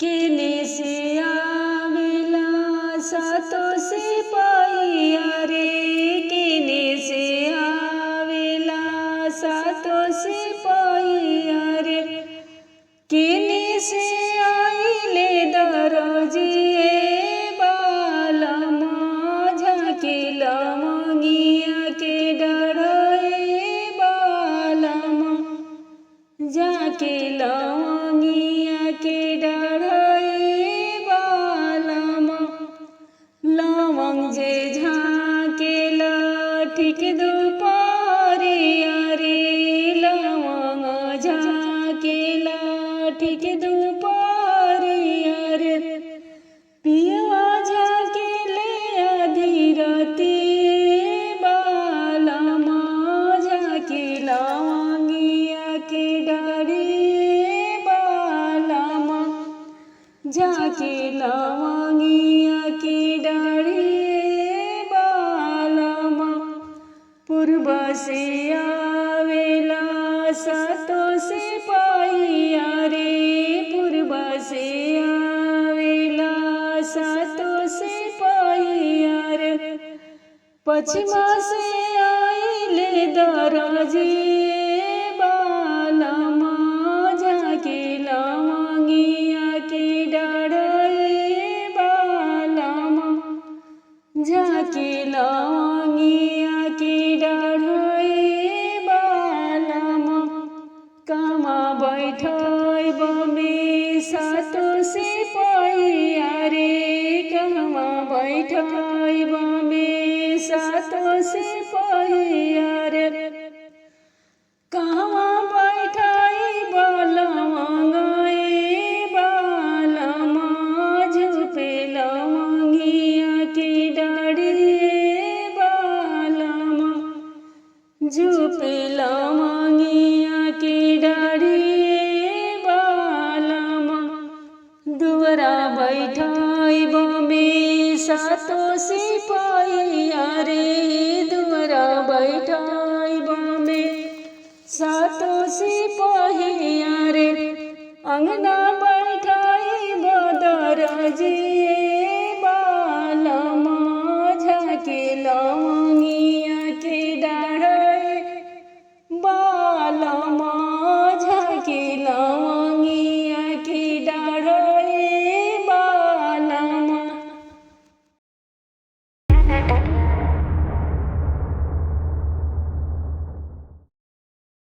केने से आवेला सातो सिपाहिया रे, केने से आवेला सातो सिपाहिया रे, केने से आइले दरजिए बालमा, झाँके लवंगिया के डरए बालमा, झाँके लवंगिया के डरए बालमा, लवंग जे झाँकेला ठीक दुपहरिया रे, लवंग झाँकेला ठीक दुपहरिया रे, पियवा झाँकेले आधी राती बालमा, झाँके लवंगिया के डरे बालमा, झाँके लवंगिया के डरे बालमा, पूर्व से आवेला सातो सिपाहिया रे, पूर्व से आवेला सातो सिपाहिया रे, पश्चिमा से आइले दरजिए बालमा, झाँके लवंगिया के डरए बालमा, झाँके लवंगिया के डरए बालमा, कामा बैठब में सातो सिपाहिया रे, कामा बैठब में सातो सिपाहिया रे, कहवा बैठाई लवंग ए बालमा, झुपे लवंगिया के डरे बालमा, झुपे लवंगिया के डरे बालमा, दुवरा बैठाइब में सातो सिपाहिया रे, दुवरा बैठाइब में सातो सिपाहिया रे, अंगना